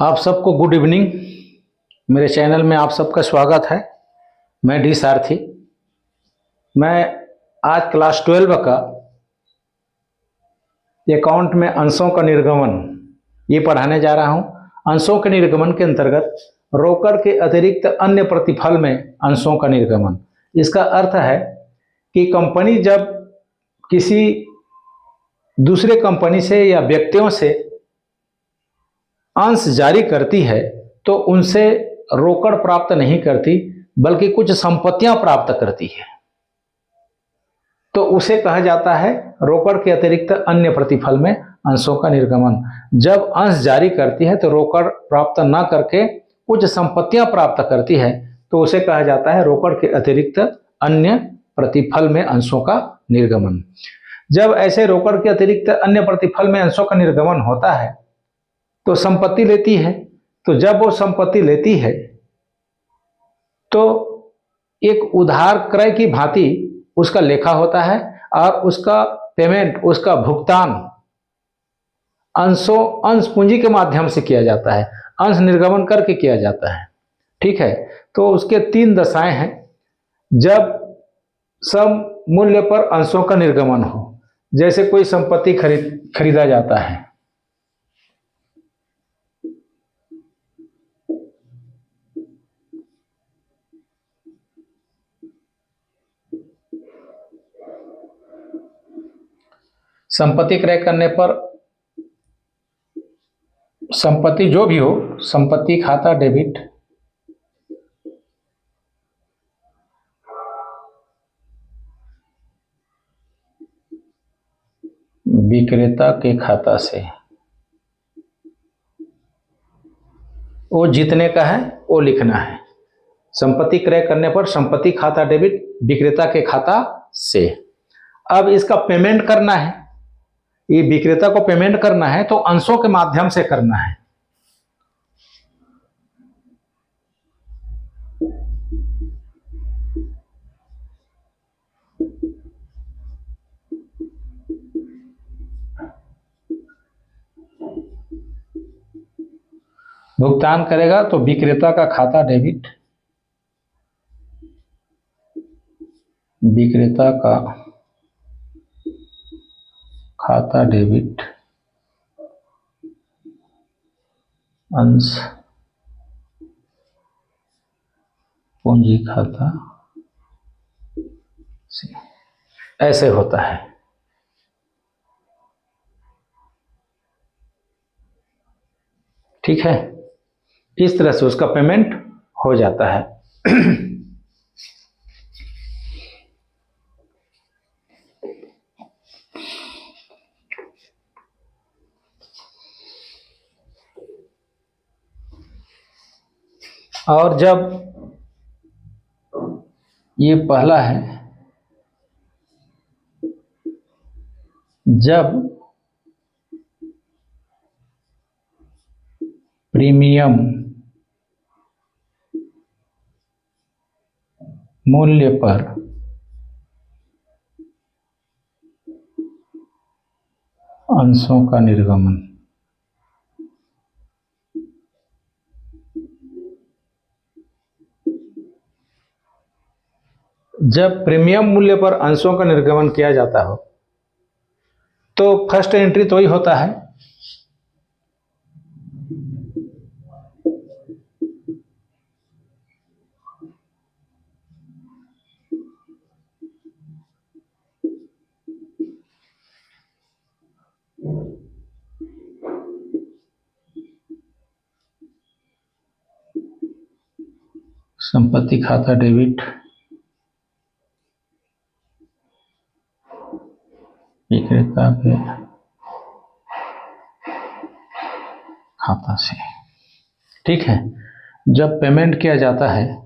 आप सबको good evening. मेरे चैनल में आप सबका स्वागत है। मैं डी सारथी। मैं आज क्लास 12 का अकाउंट में अंशों का निर्गमन ये पढ़ाने जा रहा हूँ। अंशों के निर्गमन के अंतर्गत रोकड़ के अतिरिक्त अन्य प्रतिफल में अंशों का निर्गमन। इसका अर्थ है कि कंपनी जब किसी दूसरे कंपनी से या व्यक्तियों से अंश जारी करती है तो उनसे रोकड़ प्राप्त नहीं करती बल्कि कुछ संपत्तियां प्राप्त करती है, तो उसे कहा जाता है रोकड़ के अतिरिक्त अन्य प्रतिफल में अंशों का निर्गमन। जब अंश जारी करती है तो रोकड़ प्राप्त न करके कुछ संपत्तियां प्राप्त करती है तो उसे कहा जाता है रोकड़ के अतिरिक्त अन्य प्रतिफल में अंशों का निर्गमन। जब ऐसे रोकड़ के अतिरिक्त अन्य प्रतिफल में अंशों का निर्गमन होता है तो संपत्ति लेती है। तो जब वो संपत्ति लेती है तो एक उधार क्रय की भांति उसका लेखा होता है और उसका पेमेंट, उसका भुगतान अंश पूंजी के माध्यम से किया जाता है, अंश निर्गमन करके किया जाता है। ठीक है, तो उसके 3 दशाएं हैं। जब सम मूल्य पर अंशों का निर्गमन हो, जैसे कोई संपत्ति खरीदा जाता है, संपत्ति क्रय करने पर संपत्ति जो भी हो, संपत्ति खाता डेबिट, विक्रेता के खाता से, वो जितने का है वो लिखना है। संपत्ति क्रय करने पर संपत्ति खाता डेबिट विक्रेता के खाता से। अब इसका पेमेंट करना है, ये विक्रेता को पेमेंट करना है तो अंशों के माध्यम से करना है। भुगतान करेगा तो विक्रेता का खाता डेबिट, विक्रेता का खाता डेबिट अंश पूंजी खाता से, ऐसे होता है। ठीक है, इस तरह से उसका पेमेंट हो जाता है। और जब ये पहला है, जब प्रीमियम मूल्य पर अंशों का निर्गमन, जब प्रीमियम मूल्य पर अंशों का निर्गमन किया जाता हो तो फर्स्ट एंट्री तो ही होता है। संपत्ति खाता डेबिट विक्रेता के खाता से। ठीक है, जब पेमेंट किया जाता है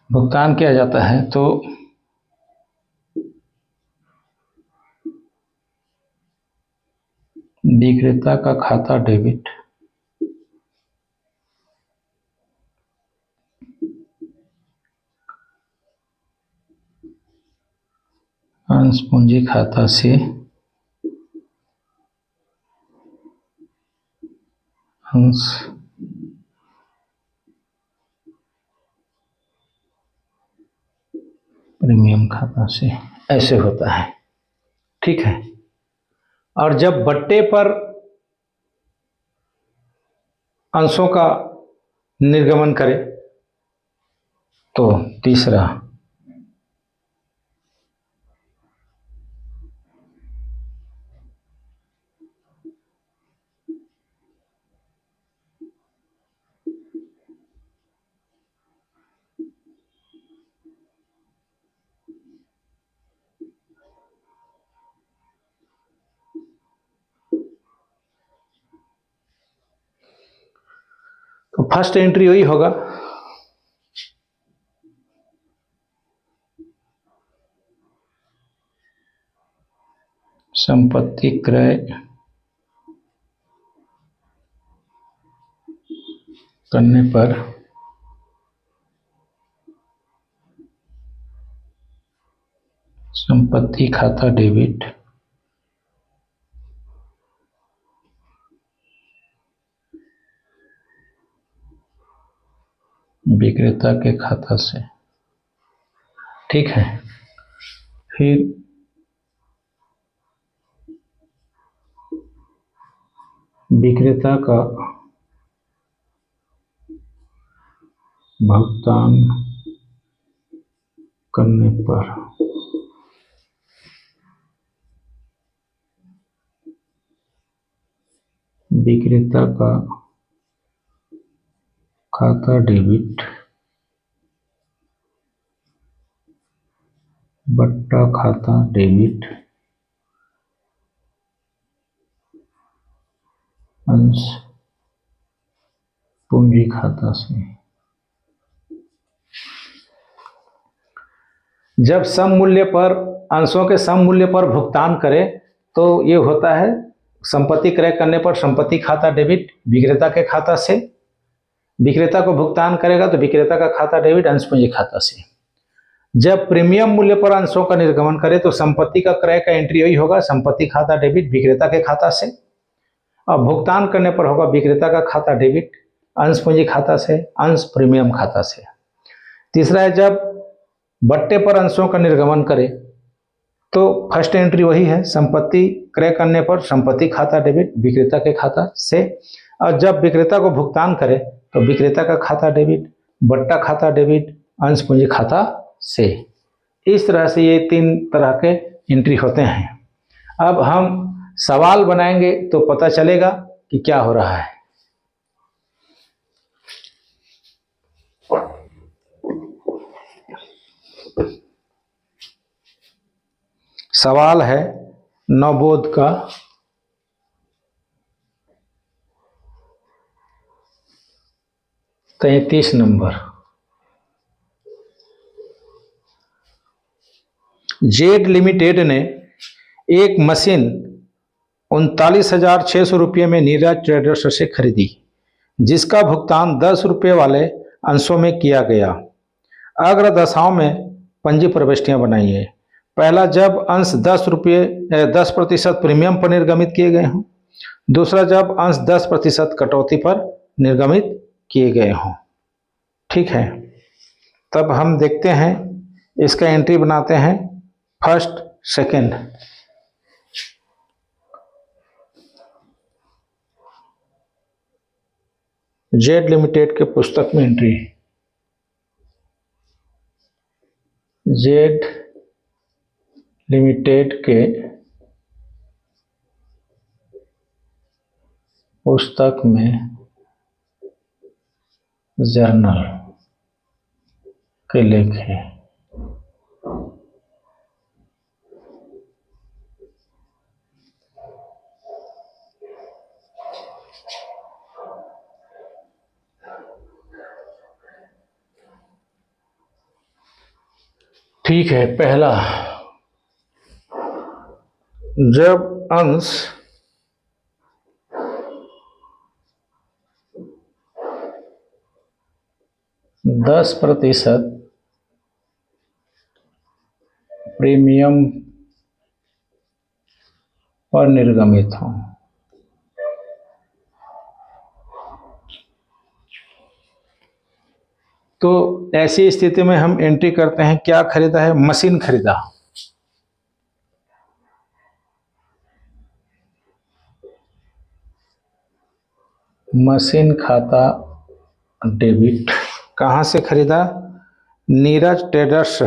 भुगतान किया जाता है तो विक्रेता का खाता डेबिट अंश पूंजी खाता से अंश प्रीमियम खाता से, ऐसे होता है। ठीक है। और जब बट्टे पर अंशों का निर्गमन करें तो तीसरा तो फर्स्ट एंट्री वही होगा, संपत्ति क्रय करने पर संपत्ति खाता डेबिट विक्रेता के खाता से। ठीक है। फिर विक्रेता का भुगतान करने पर विक्रेता का खाता डेबिट बट्टा खाता डेबिट अंश पूंजी खाता से। जब सम मूल्य पर अंशों के सम मूल्य पर भुगतान करें तो ये होता है संपत्ति क्रय करने पर संपत्ति खाता डेबिट विक्रेता के खाता से, विक्रेता को भुगतान करेगा तो विक्रेता का खाता डेबिट अंश पूंजी खाता से। जब प्रीमियम मूल्य पर अंशों का निर्गमन करे तो संपत्ति का क्रय का एंट्री वही होगा, संपत्ति खाता डेबिट विक्रेता के खाता से, और भुगतान करने पर होगा विक्रेता का खाता डेबिट अंश पूंजी खाता से, अंश प्रीमियम खाता से। तीसरा है जब बट्टे पर अंशों का निर्गमन करे तो फर्स्ट एंट्री वही है, संपत्ति क्रय करने पर संपत्ति खाता डेबिट विक्रेता के खाता से, और जब विक्रेता को भुगतान करे तो विक्रेता का खाता डेबिट बट्टा खाता डेबिट अंश पूंजी खाता से। इस तरह से ये 3 तरह के एंट्री होते हैं। अब हम सवाल बनाएंगे तो पता चलेगा कि क्या हो रहा है। सवाल है नवबोध का 33 नंबर। जेड लिमिटेड ने एक मशीन 39,600 रुपये में नीरज ट्रेडर्स से खरीदी, जिसका भुगतान 10 रुपये वाले अंशों में किया गया। अग्र दशाओं में पंजी प्रविष्टियां बनाइए। पहला, जब अंश 10% प्रीमियम पर निर्गमित किए गए हों। दूसरा, जब अंश 10% कटौती पर निर्गमित किए गए हों। ठीक है। तब हम देखते हैं, इसका एंट्री बनाते हैं फर्स्ट सेकंड। जेड लिमिटेड के पुस्तक में एंट्री, जेड लिमिटेड के पुस्तक में जर्नल के लेख है। ठीक है। पहला, जब अंश 10% प्रीमियम पर निर्गमित हो। तो ऐसी स्थिति में हम एंट्री करते हैं, क्या खरीदा है? मशीन खरीदा। मशीन खाता डेबिट। कहां से खरीदा? नीरज ट्रेडर्स।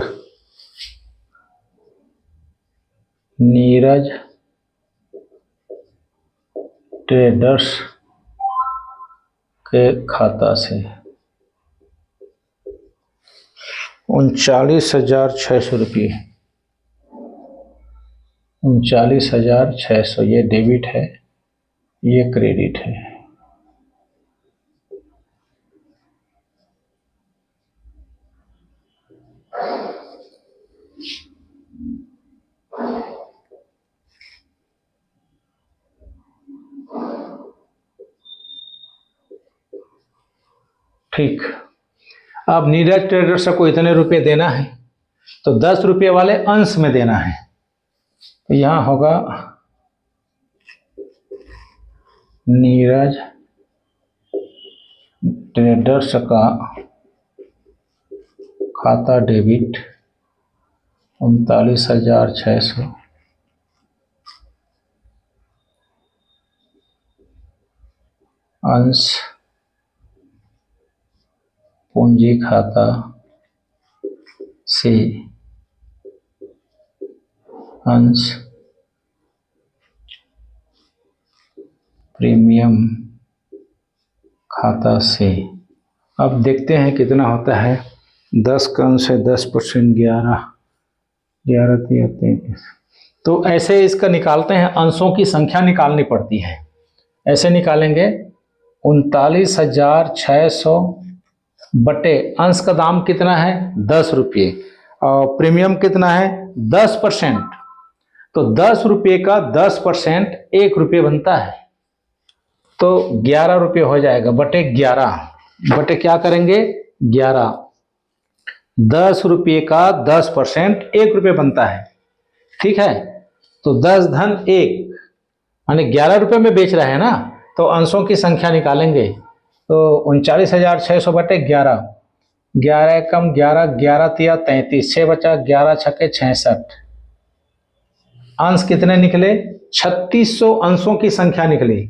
नीरज ट्रेडर्स के खाता से 39,600 रुपये। 39,600 ये डेबिट है, ये क्रेडिट है। ठीक, अब नीरज ट्रेडर्स को इतने रुपए देना है, तो 10 रुपये वाले अंश में देना है। तो यहां होगा नीरज ट्रेडर्स का खाता डेबिट 39,600 अंश पूंजी खाता से अंश प्रीमियम खाता से। अब देखते हैं कितना होता है। 10 का अंश है 10%, 11 33। तो ऐसे इसका निकालते हैं, अंशों की संख्या निकालनी पड़ती है। ऐसे निकालेंगे 39,600 बटे अंश का दाम कितना है? 10 रुपये, और प्रीमियम कितना है? 10%। तो 10 रुपये का 10% 1 रुपये बनता है, तो 11 रुपये हो जाएगा बटे 11। बटे क्या करेंगे? 11। 10 रुपये का 10% 1 रुपये बनता है, ठीक है। तो 10 धन 1 यानी 11 रुपये में बेच रहे हैं ना, तो अंशों की संख्या निकालेंगे। तो 39,600 बटे 11, 11 कम 11, 11 तिया 33, 6 बचा, 11 छक्के 66। अंश कितने निकले? 3600 अंशों की संख्या निकली।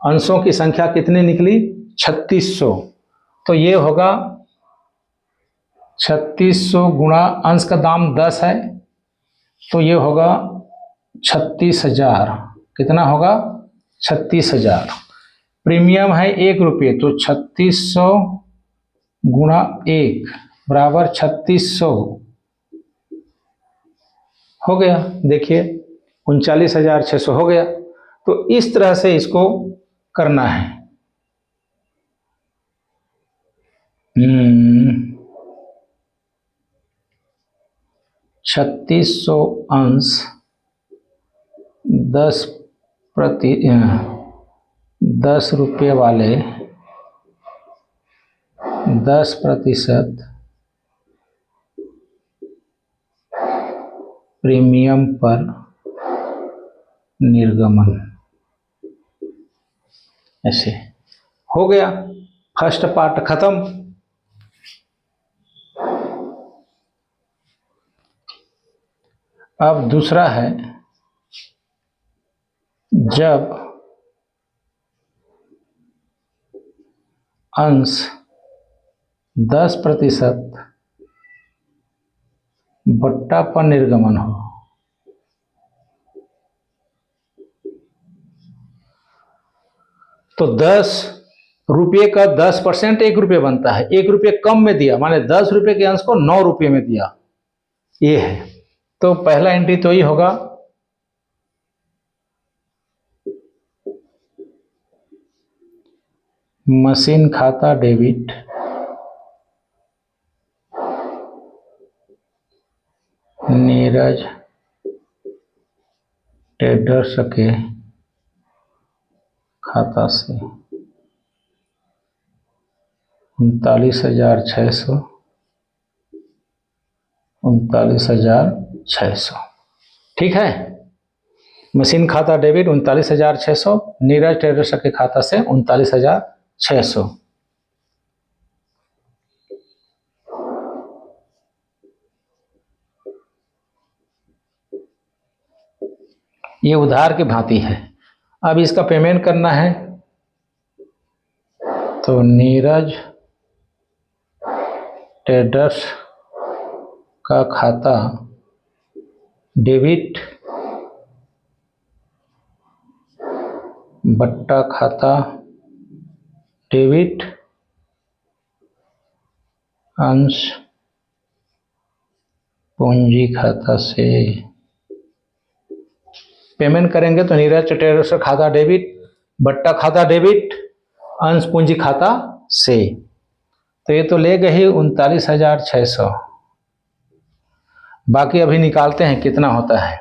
अंशों की संख्या कितनी निकली? 3600। तो ये होगा 3600 गुणा अंश का दाम 10 है, तो ये होगा 36,000। कितना होगा? 36,000। प्रीमियम है 1 रुपये, तो 3600 गुणा 1 बराबर 3600 हो गया। देखिए 39,600 हो गया। तो इस तरह से इसको करना है। 3600 अंश 10 रुपये वाले 10% प्रीमियम पर निर्गमन। ऐसे हो गया, फर्स्ट पार्ट खत्म। अब दूसरा है, जब अंश 10% बट्टा पर निर्गमन हो। तो 10 रुपये का 10% 1 रुपये बनता है। 1 रुपये कम में दिया, माने 10 रुपये के अंश को 9 रुपये में दिया, ये है। तो पहला एंट्री तो ये होगा, मशीन खाता डेबिट नीरज ट्रेडर्स के खाता से 39,600, 39,600। ठीक है। मशीन खाता डेबिट 39,600, नीरज ट्रेडर्स के खाता से 39,600। ये उधार की भांति है। अब इसका पेमेंट करना है तो नीरज ट्रेडर्स का खाता डेबिट बट्टा खाता डेबिट अंश पूंजी खाता से पेमेंट करेंगे तो नीरज ट्रेडर्स का खाता डेबिट बट्टा खाता डेबिट अंश पूंजी खाता से। तो ये तो ले गए ही 39,600। बाकी अभी निकालते हैं कितना होता है।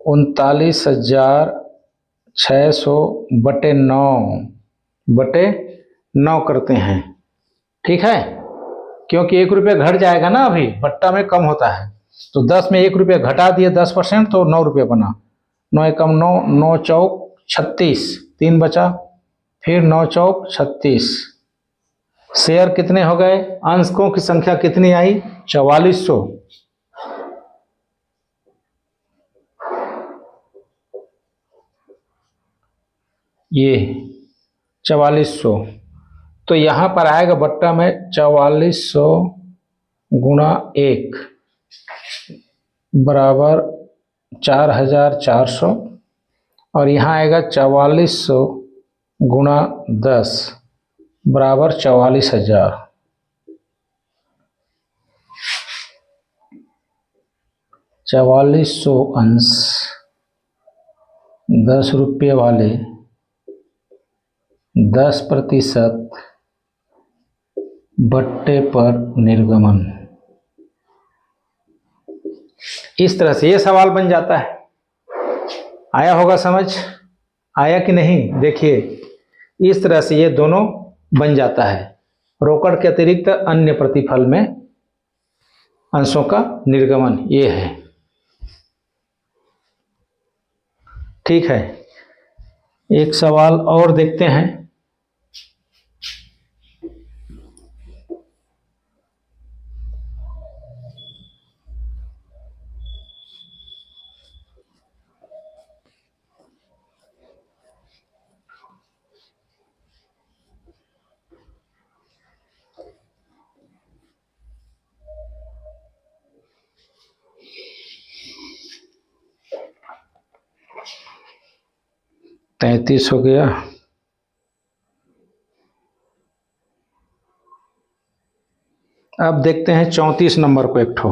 39,600 बटे 9 करते हैं। ठीक है, क्योंकि 1 रुपये घट जाएगा ना, अभी बट्टा में कम होता है तो 10 में 1 रुपये घटा दिए 10% तो 9 रुपये बना। 9 एकम 9, 9 चौक 36, 3 बचा, फिर 9 चौक 36। शेयर कितने हो गए, अंशों की संख्या कितनी आई, 4400। ये 4400 तो यहाँ पर आएगा बट्टा में 4400 गुणा 1 बराबर 4,400 और यहाँ आएगा 4400 गुणा 10 बराबर 44,000। 4400 अंश 10 रुपये वाले 10% बट्टे पर निर्गमन। इस तरह से ये सवाल बन जाता है। आया होगा समझ, आया कि नहीं? देखिए इस तरह से ये दोनों बन जाता है। रोकड़ के अतिरिक्त अन्य प्रतिफल में अंशों का निर्गमन ये है। ठीक है, एक सवाल और देखते हैं। तैंतीस हो गया। अब देखते हैं 34 नंबर को एक ठो।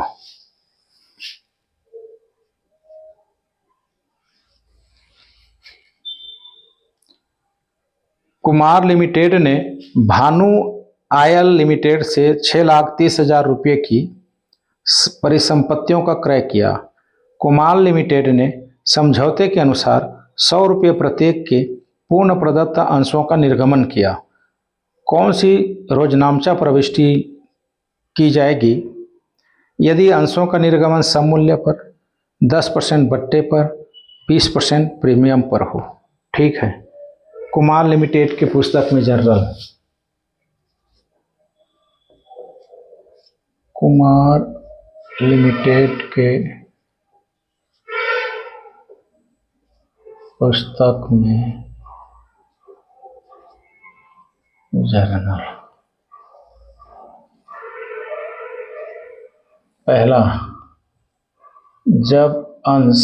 कुमार लिमिटेड ने भानु आयल लिमिटेड से 6,30,000 रुपये की परिसंपत्तियों का क्रय किया। कुमार लिमिटेड ने समझौते के अनुसार 100 रुपये प्रत्येक के पूर्ण प्रदत्त अंशों का निर्गमन किया। कौन सी रोजनामचा प्रविष्टि की जाएगी यदि अंशों का निर्गमन सममूल्य पर, 10% बट्टे पर, 20% प्रीमियम पर हो? ठीक है, कुमार लिमिटेड की पुस्तक में जनरल कुमार लिमिटेड के पुस्तक में जर्नल पहला, जब अंश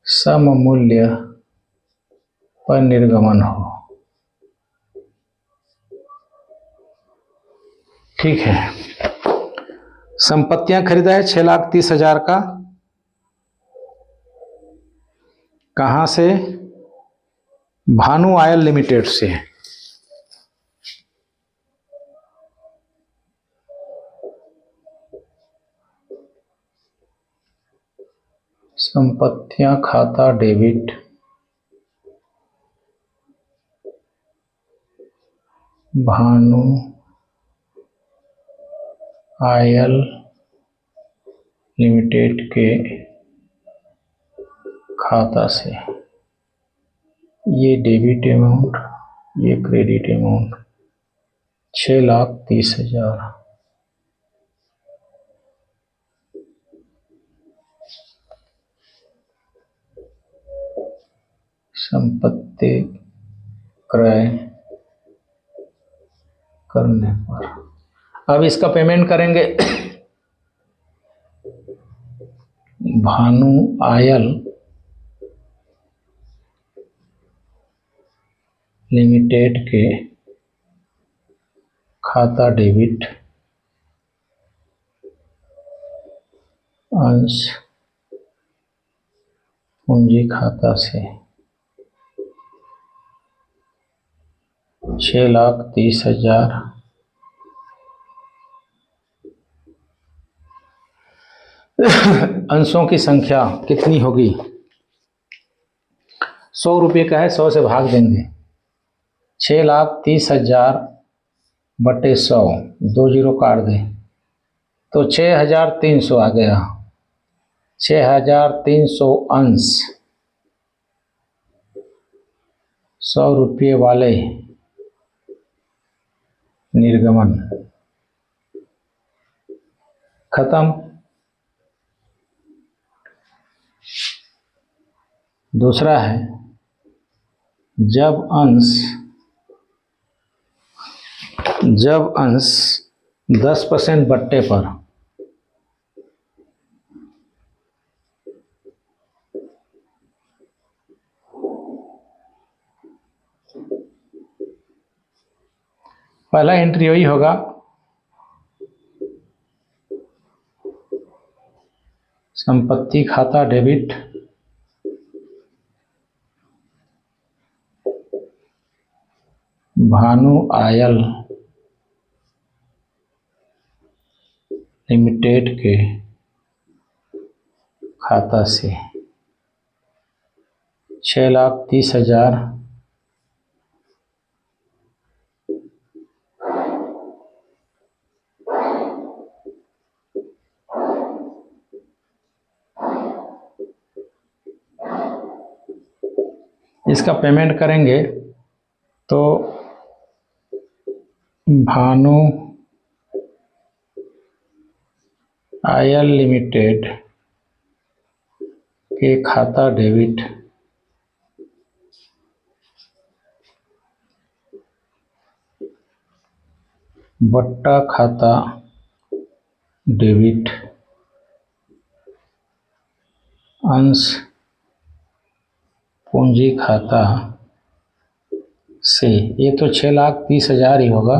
सममूल्य पर निर्गमन हो। ठीक है, संपत्तियां खरीदा है 6,30,000 का। कहां से? भानु आयल लिमिटेड से। संपत्तियां खाता डेबिट भानु आयल लिमिटेड के खाता से, ये डेबिट अमाउंट, ये क्रेडिट अमाउंट 6,30,000। संपत्ति क्रय करने पर अब इसका पेमेंट करेंगे भानु आयल लिमिटेड के खाता डेबिट अंश पूंजी खाता से 6,30,000 अंशों की संख्या कितनी होगी? 100 रुपये का है, 100 से भाग देंगे। 6,30,000 बटे 100, 2 जीरो काट दें तो 6,300 आ गया। 6,300 अंश 100 रुपये वाले निर्गमन। खत्म। दूसरा है जब अंश 10% बट्टे पर पहला एंट्री वही होगा, संपत्ति खाता डेबिट भानु आयल लिमिटेड के खाता से 6,30,000 इसका पेमेंट करेंगे तो भानु आयल लिमिटेड के खाता डेबिट बट्टा खाता डेबिट अंश पूंजी खाता से, ये तो 6,30,000 ही होगा।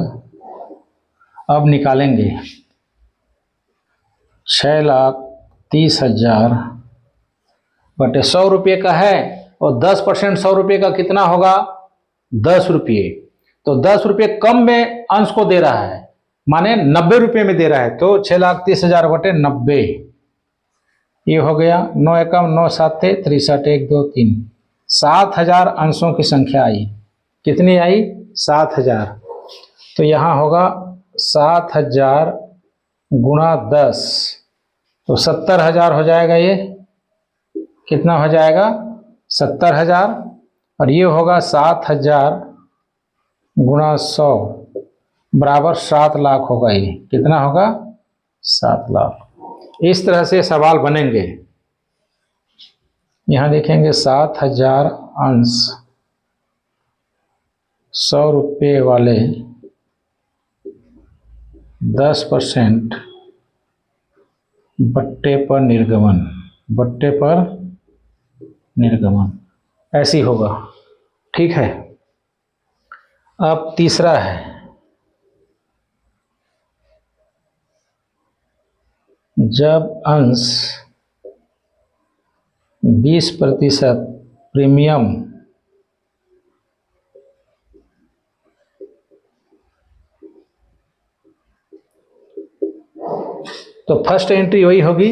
अब निकालेंगे 6,30,000 बटे 100 रुपये का है और 10% 100 रुपये का कितना होगा? 10 रुपये। तो 10 रुपये कम में अंश को दे रहा है, माने 90 रुपये में दे रहा है, तो 6,30,000 बटे 90, ये हो गया। 9 एकम 9 साते 63 1 2 3, 7,000 अंशों की संख्या आई। कितनी आई? 7,000। तो यहाँ होगा 7,000 गुणा 10, तो 70,000 हो जाएगा। ये कितना हो जाएगा? 70,000। और ये होगा 7,000 गुणा 100 बराबर 7 लाख होगा। ये कितना होगा? 7 लाख। इस तरह से सवाल बनेंगे। यहाँ देखेंगे 7,000 अंश 100 रुपये वाले 10% बट्टे पर निर्गमन, बट्टे पर निर्गमन, ऐसी होगा। ठीक है। अब तीसरा है, जब अंश 20% प्रीमियम तो फर्स्ट एंट्री वही होगी,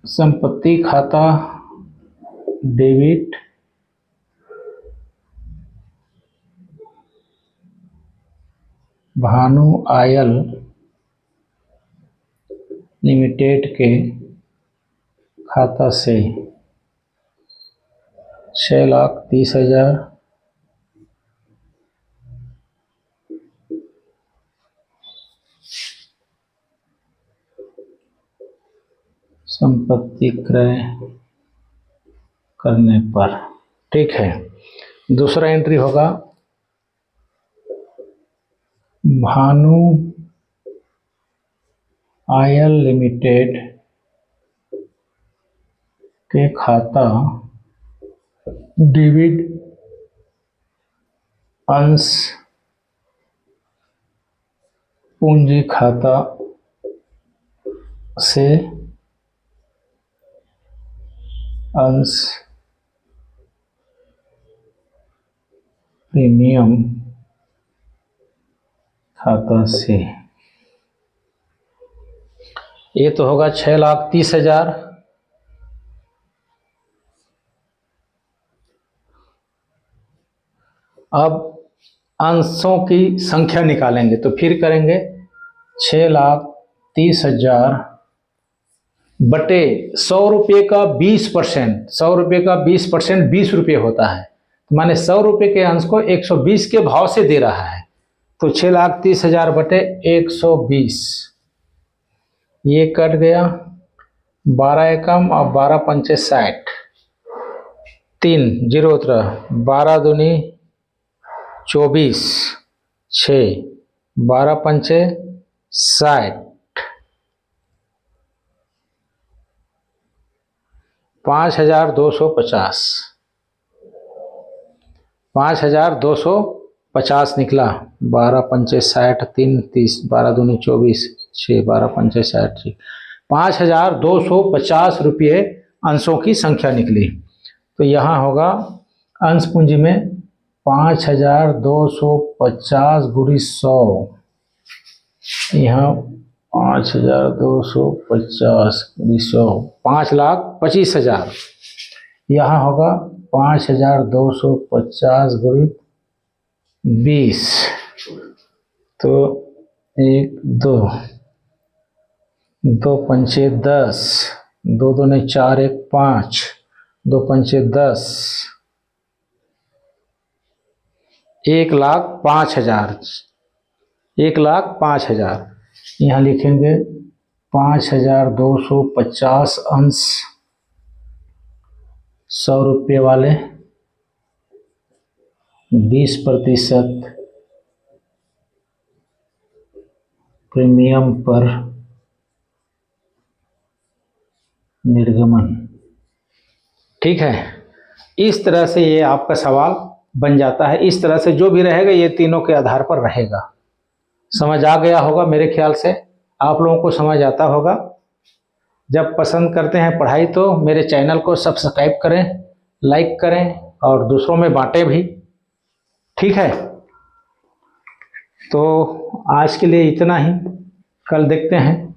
संपत्ति खाता डेबिट भानु आयल लिमिटेड के खाता से 6,30,000 संपत्ति क्रय करने पर। ठीक है, दूसरा एंट्री होगा भानु आयल लिमिटेड के खाता डेबिट अंश पूंजी खाता से अंश प्रीमियम खाता से। ये तो होगा 6,30,000। अब अंशों की संख्या निकालेंगे तो फिर करेंगे 6,30,000 बटे 100 रुपये का 20%। 100 रुपये का 20% 20 रुपये होता है, तो माने 100 रुपये के अंश को 120 के भाव से दे रहा है। तो 6,30,000 बटे 120, ये कट गया, 12 एकम और 12 पंचे 60, 3 जीरो उतरा, 12 दूनी 24, 6 12 पंचे 60, 5,250, 5,250 निकला। 12 पंचे 60, 3 30, 12 दूनी 24, 6 12 पंचे 60, 5,250 रुपये अंशों की संख्या निकली। तो यहाँ होगा अंश पूंजी में 5,250 गुणि 100, यहाँ 5,250 गुणि 100 5,25,000। यहाँ होगा 5,250 गुणि 20, तो 1 2 2 पंचे 10, 2 दूने 4 1 5, 2 पंचे 10, 1,05,000, 1,05,000। यहाँ लिखेंगे 5,250 अंश 100 रुपये वाले 20% प्रीमियम पर निर्गमन। ठीक है, इस तरह से ये आपका सवाल बन जाता है। इस तरह से जो भी रहेगा ये तीनों के आधार पर रहेगा। समझ आ गया होगा, मेरे ख्याल से आप लोगों को समझ आता होगा। जब पसंद करते हैं पढ़ाई तो मेरे चैनल को सब्सक्राइब करें, लाइक करें और दूसरों में बांटें भी। ठीक है, तो आज के लिए इतना ही, कल देखते हैं।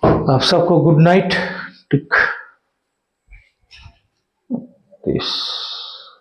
आप सबको गुड नाइट। ठीक।